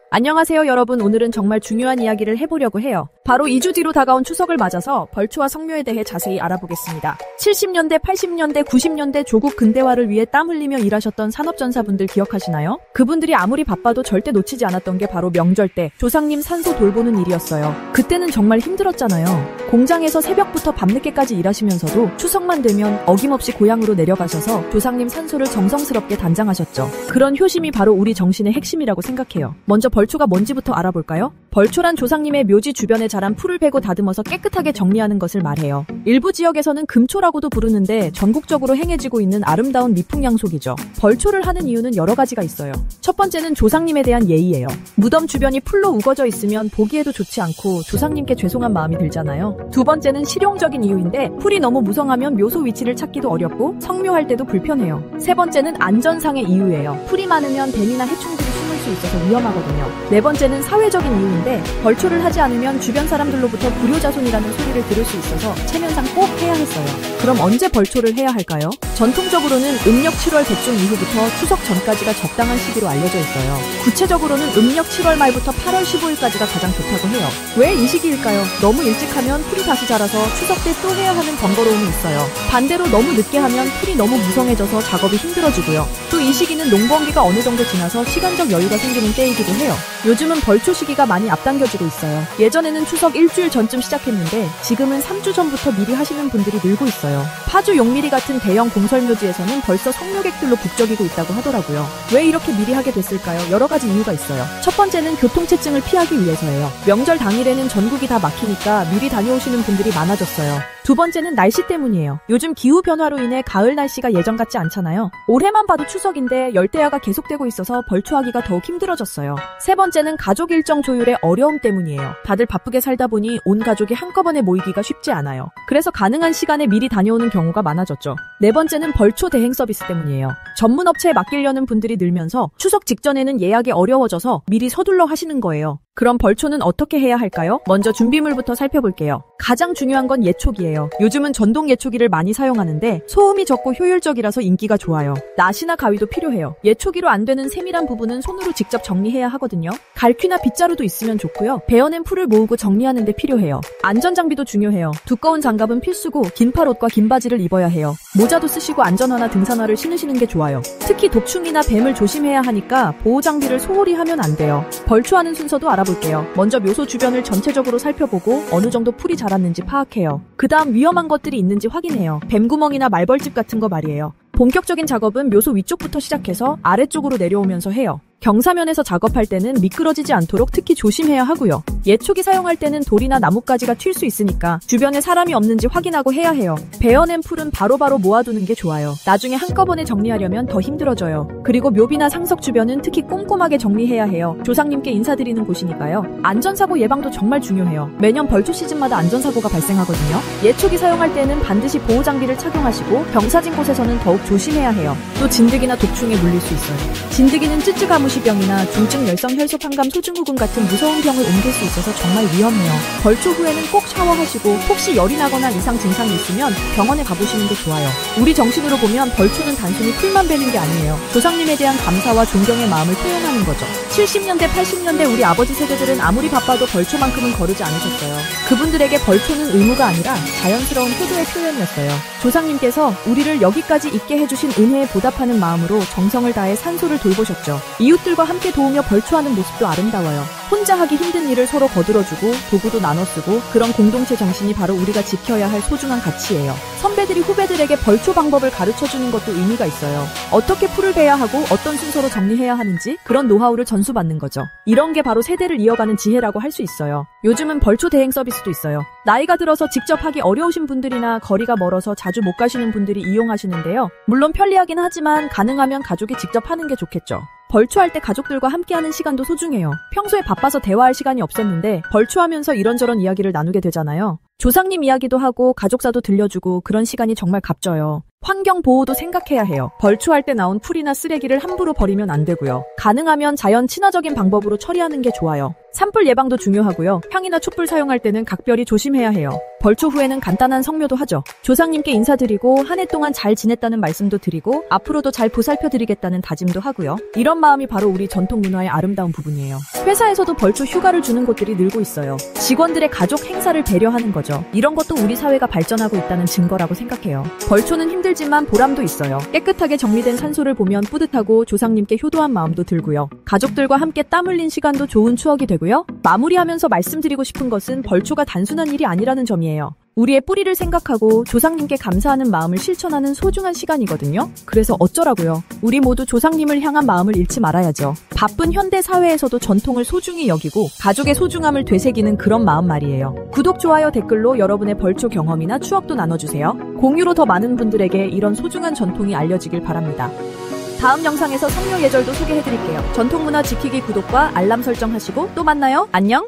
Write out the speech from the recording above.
안녕하세요 여러분. 오늘은 정말 중요한 이야기를 해보려고 해요. 바로 2주 뒤로 다가온 추석을 맞아서 벌초와 성묘에 대해 자세히 알아보겠습니다. 70년대, 80년대, 90년대 조국 근대화를 위해 땀 흘리며 일하셨던 산업전사분들 기억하시나요? 그분들이 아무리 바빠도 절대 놓치지 않았던 게 바로 명절 때 조상님 산소 돌보는 일이었어요. 그때는 정말 힘들었잖아요. 공장에서 새벽부터 밤늦게까지 일하시면서도 추석만 되면 어김없이 고향으로 내려가셔서 조상님 산소를 정성스럽게 단장하셨죠. 그런 효심이 바로 우리 정신의 핵심이라고 생각해요. 먼저 벌초가 뭔지부터 알아볼까요? 벌초란 조상님의 묘지 주변에 자란 풀을 베고 다듬어서 깨끗하게 정리하는 것을 말해요. 일부 지역에서는 금초라고도 부르는데 전국적으로 행해지고 있는 아름다운 미풍양속이죠. 벌초를 하는 이유는 여러 가지가 있어요. 첫 번째는 조상님에 대한 예의예요. 무덤 주변이 풀로 우거져 있으면 보기에도 좋지 않고 조상님께 죄송한 마음이 들잖아요. 두 번째는 실용적인 이유인데 풀이 너무 무성하면 묘소 위치를 찾기도 어렵고 성묘할 때도 불편해요. 세 번째는 안전상의 이유예요. 풀이 많으면 뱀이나 해충들이 숨을 수 있어서 위험하거든요. 네 번째는 사회적인 이유인데 벌초를 하지 않으면 주변 사람들로부터 불효자손이라는 소리를 들을 수 있어서 체면상 꼭 해야 했어요. 그럼 언제 벌초를 해야 할까요? 전통적으로는 음력 7월 대중 이후부터 추석 전까지가 적당한 시기로 알려져 있어요. 구체적으로는 음력 7월 말부터 8월 15일까지가 가장 좋다고 해요. 왜 이 시기일까요? 너무 일찍 하면 풀이 다시 자라서 추석 때 또 해야 하는 번거로움이 있어요. 반대로 너무 늦게 하면 풀이 너무 무성해져서 작업이 힘들어지고요. 또 이 시기는 농번기가 어느 정도 지나서 시간적 여유가 생기는 때이기도 해요. 요즘은 벌초 시기가 많이 앞당겨지고 있어요. 예전에는 추석 일주일 전쯤 시작했는데 지금은 3주 전부터 미리 하시는 분들이 늘고 있어요. 파주 용미리 같은 대형 공설묘지에서는 벌써 성묘객들로 북적이고 있다고 하더라고요. 왜 이렇게 미리 하게 됐을까요? 여러 가지 이유가 있어요. 첫 번째는 교통체증을 피하기 위해서예요. 명절 당일에는 전국이 다 막히니까 미리 다녀오시는 분들이 많아졌어요. 두 번째는 날씨 때문이에요. 요즘 기후변화로 인해 가을 날씨가 예전 같지 않잖아요. 올해만 봐도 추석인데 열대야가 계속되고 있어서 벌초하기가 더욱 힘들어졌어요. 세 번째는 가족 일정 조율의 어려움 때문이에요. 다들 바쁘게 살다 보니 온 가족이 한꺼번에 모이기가 쉽지 않아요. 그래서 가능한 시간에 미리 다녀오는 경우가 많아졌죠. 네 번째는 벌초 대행 서비스 때문이에요. 전문 업체에 맡기려는 분들이 늘면서 추석 직전에는 예약이 어려워져서 미리 서둘러 하시는 거예요. 그럼 벌초는 어떻게 해야 할까요? 먼저 준비물부터 살펴볼게요. 가장 중요한 건 예초기예요. 요즘은 전동 예초기를 많이 사용하는데 소음이 적고 효율적이라서 인기가 좋아요. 낫이나 가위도 필요해요. 예초기로 안 되는 세밀한 부분은 손으로 직접 정리해야 하거든요. 갈퀴나 빗자루도 있으면 좋고요. 베어낸 풀을 모으고 정리하는 데 필요해요. 안전장비도 중요해요. 두꺼운 장갑은 필수고 긴팔옷과 긴 바지를 입어야 해요. 모자도 쓰시고 안전화나 등산화를 신으시는 게 좋아요. 특히 독충이나 뱀을 조심해야 하니까 보호장비를 소홀히 하면 안 돼요. 벌초하는 순서도 알아볼게요. 먼저 묘소 주변을 전체적으로 살펴보고 어느 정도 풀이 자랐는지 파악해요. 그 다음 위험한 것들이 있는지 확인해요. 뱀구멍이나 말벌집 같은 거 말이에요. 본격적인 작업은 묘소 위쪽부터 시작해서 아래쪽으로 내려오면서 해요. 경사면에서 작업할 때는 미끄러지지 않도록 특히 조심해야 하고요. 예초기 사용할 때는 돌이나 나뭇가지가 튈 수 있으니까 주변에 사람이 없는지 확인하고 해야 해요. 베어낸 풀은 바로바로 모아두는 게 좋아요. 나중에 한꺼번에 정리하려면 더 힘들어져요. 그리고 묘비나 상석 주변은 특히 꼼꼼하게 정리해야 해요. 조상님께 인사드리는 곳이니까요. 안전사고 예방도 정말 중요해요. 매년 벌초 시즌마다 안전사고가 발생하거든요. 예초기 사용할 때는 반드시 보호장비를 착용하시고 경사진 곳에서는 더욱 조심해야 해요. 또 진드기나 독충에 물릴 수 있어요. 진드기는 쯔쯔가무시병이나 중증 열성 혈소 판감 소증후군 같은 무서운 병을 옮길 수 있어서 정말 위험해요. 벌초 후에는 꼭 샤워하시고 혹시 열이 나거나 이상 증상이 있으면 병원에 가보시는 게 좋아요. 우리 정신으로 보면 벌초는 단순히 풀만 베는 게 아니에요. 조상님에 대한 감사와 존경의 마음을 표현하는 거죠. 70년대, 80년대 우리 아버지 세대들은 아무리 바빠도 벌초만큼은 거르지 않으셨어요. 그분들에게 벌초는 의무가 아니라 자연스러운 효도의 표현이었어요. 조상님께서 우리를 여기까지 있게 해주신 은혜에 보답하는 마음으로 정성을 다해 산소를 돌보셨죠. 이웃들과 함께 도우며 벌초하는 모습도 아름다워요. 혼자 하기 힘든 일을 서로 거들어주고 도구도 나눠 쓰고 그런 공동체 정신이 바로 우리가 지켜야 할 소중한 가치예요. 선배들이 후배들에게 벌초 방법을 가르쳐주는 것도 의미가 있어요. 어떻게 풀을 베야 하고 어떤 순서로 정리해야 하는지 그런 노하우를 전수받는 거죠. 이런 게 바로 세대를 이어가는 지혜라고 할 수 있어요. 요즘은 벌초 대행 서비스도 있어요. 나이가 들어서 직접 하기 어려우신 분들이나 거리가 멀어서 자주 못 가시는 분들이 이용하시는데요. 물론 편리하긴 하지만 가능하면 가족이 직접 하는 게 좋겠죠. 벌초할 때 가족들과 함께하는 시간도 소중해요. 평소에 바빠서 대화할 시간이 없었는데 벌초하면서 이런저런 이야기를 나누게 되잖아요. 조상님 이야기도 하고 가족사도 들려주고 그런 시간이 정말 값져요. 환경 보호도 생각해야 해요. 벌초할 때 나온 풀이나 쓰레기를 함부로 버리면 안 되고요. 가능하면 자연 친화적인 방법으로 처리하는 게 좋아요. 산불 예방도 중요하고요. 향이나 촛불 사용할 때는 각별히 조심해야 해요. 벌초 후에는 간단한 성묘도 하죠. 조상님께 인사드리고 한 해 동안 잘 지냈다는 말씀도 드리고 앞으로도 잘 보살펴드리겠다는 다짐도 하고요. 이런 마음이 바로 우리 전통 문화의 아름다운 부분이에요. 회사에서도 벌초 휴가를 주는 곳들이 늘고 있어요. 직원들의 가족 행사를 배려하는 거죠. 이런 것도 우리 사회가 발전하고 있다는 증거라고 생각해요. 벌초는 힘들지만 보람도 있어요. 깨끗하게 정리된 산소를 보면 뿌듯하고 조상님께 효도한 마음도 들고요. 가족들과 함께 땀 흘린 시간도 좋은 추억이 되고요. 마무리하면서 말씀드리고 싶은 것은 벌초가 단순한 일이 아니라는 점이에요. 우리의 뿌리를 생각하고 조상님께 감사하는 마음을 실천하는 소중한 시간이거든요. 그래서 어쩌라고요. 우리 모두 조상님을 향한 마음을 잃지 말아야죠. 바쁜 현대 사회에서도 전통을 소중히 여기고 가족의 소중함을 되새기는 그런 마음 말이에요. 구독, 좋아요, 댓글로 여러분의 벌초 경험이나 추억도 나눠주세요. 공유로 더 많은 분들에게 이런 소중한 전통이 알려지길 바랍니다. 다음 영상에서 성묘 예절도 소개해드릴게요. 전통문화 지키기 구독과 알람 설정하시고 또 만나요. 안녕!